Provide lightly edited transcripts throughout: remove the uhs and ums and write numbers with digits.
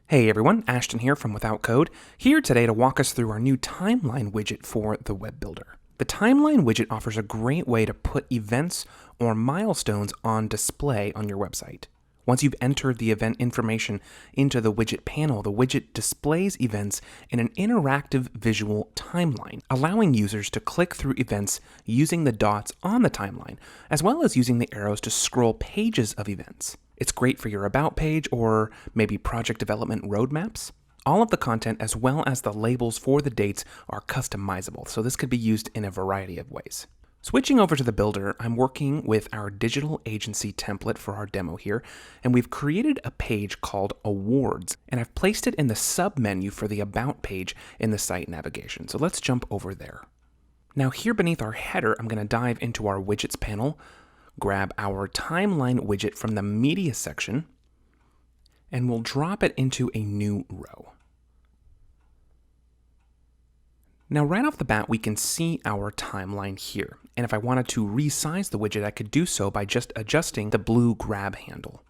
Hey everyone, Ashton here from Without Code, here today to walk us through our new timeline widget for the web builder. The timeline widget offers a great way to put events or milestones on display on your website. Once you've entered the event information into the widget panel, the widget displays events in an interactive visual timeline, allowing users to click through events using the dots on the timeline, as well as using the arrows to scroll pages of events. It's great for your About page or maybe project development roadmaps. All of the content as well as the labels for the dates are customizable, so this could be used in a variety of ways. Switching over to the builder, I'm working with our digital agency template for our demo here, and we've created a page called Awards, and I've placed it in the sub-menu for the About page in the site navigation. So let's jump over there. Now here beneath our header, I'm going to dive into our widgets panel, grab our timeline widget from the media section, and we'll drop it into a new row. Now right off the bat, we can see our timeline here. And if I wanted to resize the widget, I could do so by just adjusting the blue grab handle.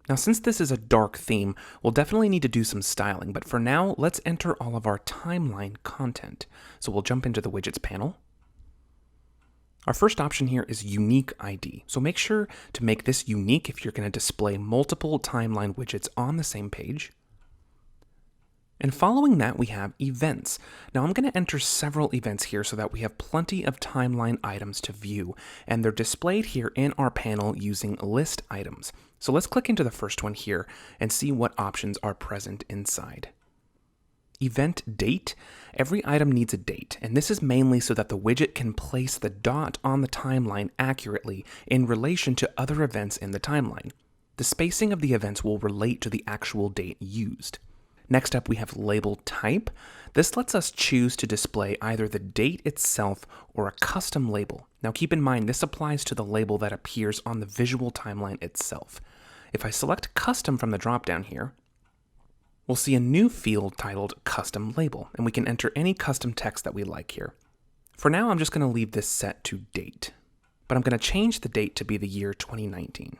Now since this is a dark theme, we'll definitely need to do some styling, but for now, let's enter all of our timeline content. So we'll jump into the widgets panel. Our first option here is Unique ID. So make sure to make this unique if you're going to display multiple timeline widgets on the same page. And following that, we have Events. Now I'm going to enter several events here so that we have plenty of timeline items to view, and they're displayed here in our panel using list items. So let's click into the first one here and see what options are present inside. Event date. Every item needs a date, and this is mainly so that the widget can place the dot on the timeline accurately in relation to other events in the timeline. The spacing of the events will relate to the actual date used. Next up, we have label type. This lets us choose to display either the date itself or a custom label. Now keep in mind, this applies to the label that appears on the visual timeline itself. If I select custom from the dropdown here, we'll see a new field titled Custom Label, and we can enter any custom text that we like here. For now, I'm just going to leave this set to date, but I'm going to change the date to be the year 2019.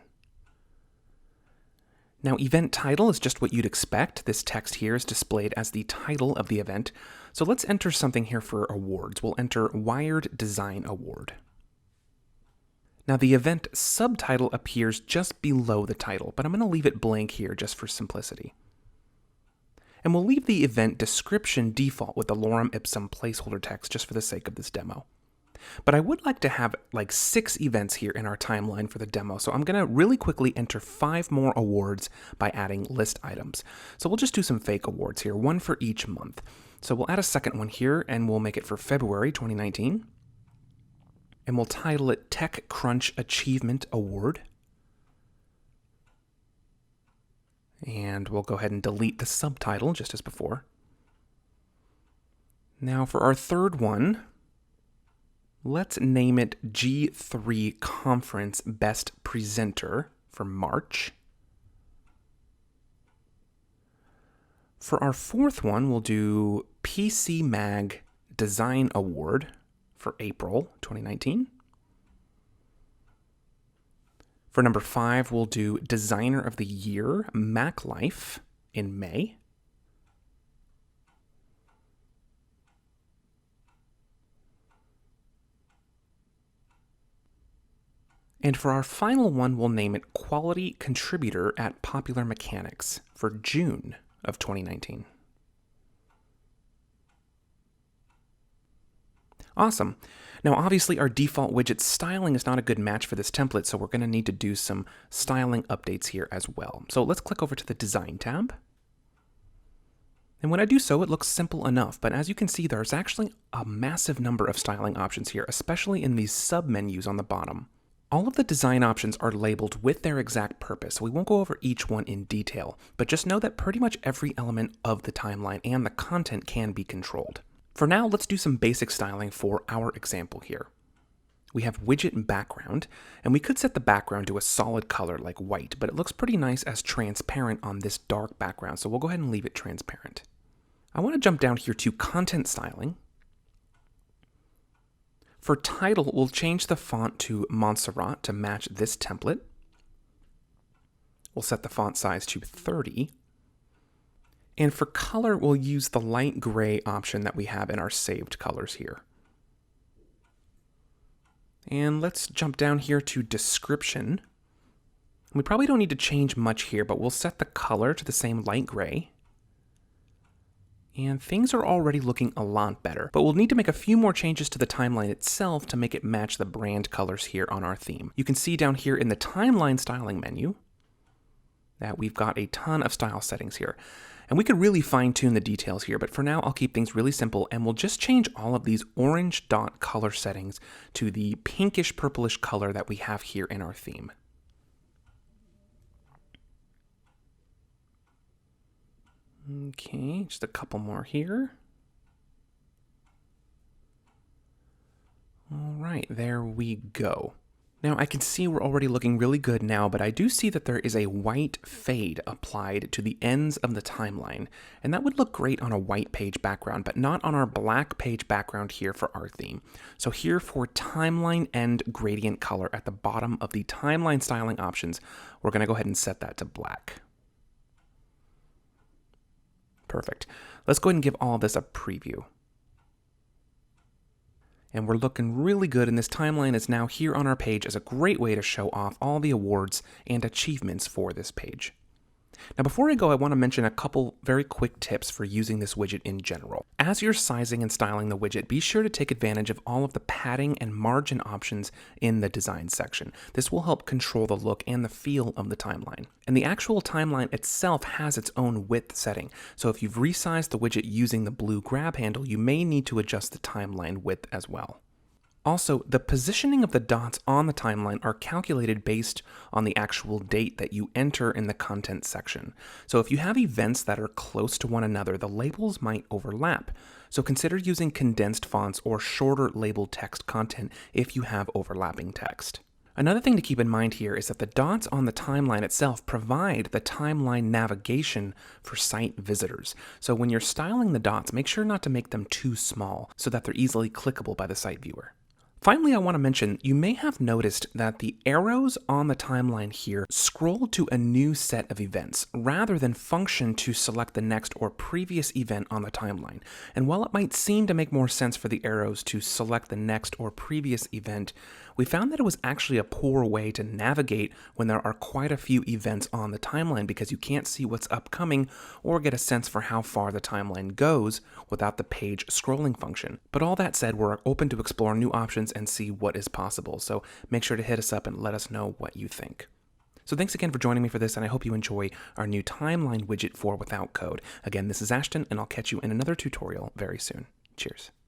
Now, event title is just what you'd expect. This text here is displayed as the title of the event. So let's enter something here for awards. We'll enter Wired Design Award. Now, the event subtitle appears just below the title, but I'm going to leave it blank here just for simplicity. And we'll leave the event description default with the lorem ipsum placeholder text just for the sake of this demo. But I would like to have like 6 events here in our timeline for the demo, so I'm going to really quickly enter 5 more awards by adding list items. So we'll just do some fake awards here, one for each month. So we'll add a second one here, and we'll make it for February 2019. And we'll title it TechCrunch Achievement Award. And we'll go ahead and delete the subtitle just as before. Now for our third one, let's name it G3 Conference Best Presenter for March. For our fourth one, we'll do PC Mag Design Award for April 2019. For number 5, we'll do Designer of the Year, Mac Life, in May. And for our final one, we'll name it Quality Contributor at Popular Mechanics for June of 2019. Awesome. Now, obviously, our default widget styling is not a good match for this template, so we're going to need to do some styling updates here as well. So let's click over to the Design tab. And when I do so, it looks simple enough, but as you can see, there's actually a massive number of styling options here, especially in these sub-menus on the bottom. All of the design options are labeled with their exact purpose, so we won't go over each one in detail, but just know that pretty much every element of the timeline and the content can be controlled. For now, let's do some basic styling for our example here. We have widget background, and we could set the background to a solid color like white, but it looks pretty nice as transparent on this dark background, so we'll go ahead and leave it transparent. I want to jump down here to content styling. For title, we'll change the font to Montserrat to match this template. We'll set the font size to 30. And for color, we'll use the light gray option that we have in our saved colors here. And let's jump down here to description. We probably don't need to change much here, but we'll set the color to the same light gray. And things are already looking a lot better, but we'll need to make a few more changes to the timeline itself to make it match the brand colors here on our theme. You can see down here in the timeline styling menu that we've got a ton of style settings here. And we could really fine tune the details here, but for now I'll keep things really simple and we'll just change all of these orange dot color settings to the pinkish purplish color that we have here in our theme. Okay, just a couple more here. All right, there we go. Now I can see we're already looking really good now, but I do see that there is a white fade applied to the ends of the timeline, and that would look great on a white page background, but not on our black page background here for our theme. So here for timeline end gradient color at the bottom of the timeline styling options, we're going to go ahead and set that to black. Perfect. Let's go ahead and give all of this a preview. And we're looking really good, and this timeline is now here on our page as a great way to show off all the awards and achievements for this page. Now before I go, I want to mention a couple very quick tips for using this widget in general. As you're sizing and styling the widget, be sure to take advantage of all of the padding and margin options in the design section. This will help control the look and the feel of the timeline. And the actual timeline itself has its own width setting, so if you've resized the widget using the blue grab handle, you may need to adjust the timeline width as well. Also, the positioning of the dots on the timeline are calculated based on the actual date that you enter in the content section. So if you have events that are close to one another, the labels might overlap. So consider using condensed fonts or shorter labeled text content if you have overlapping text. Another thing to keep in mind here is that the dots on the timeline itself provide the timeline navigation for site visitors. So when you're styling the dots, make sure not to make them too small so that they're easily clickable by the site viewer. Finally, I want to mention, you may have noticed that the arrows on the timeline here scroll to a new set of events, rather than function to select the next or previous event on the timeline. And while it might seem to make more sense for the arrows to select the next or previous event, we found that it was actually a poor way to navigate when there are quite a few events on the timeline, because you can't see what's upcoming or get a sense for how far the timeline goes without the page scrolling function. But all that said, we're open to explore new options and see what is possible, so make sure to hit us up and let us know what you think. So thanks again for joining me for this, and I hope you enjoy our new timeline widget for Without Code. Again, this is Ashton, and I'll catch you in another tutorial very soon. Cheers.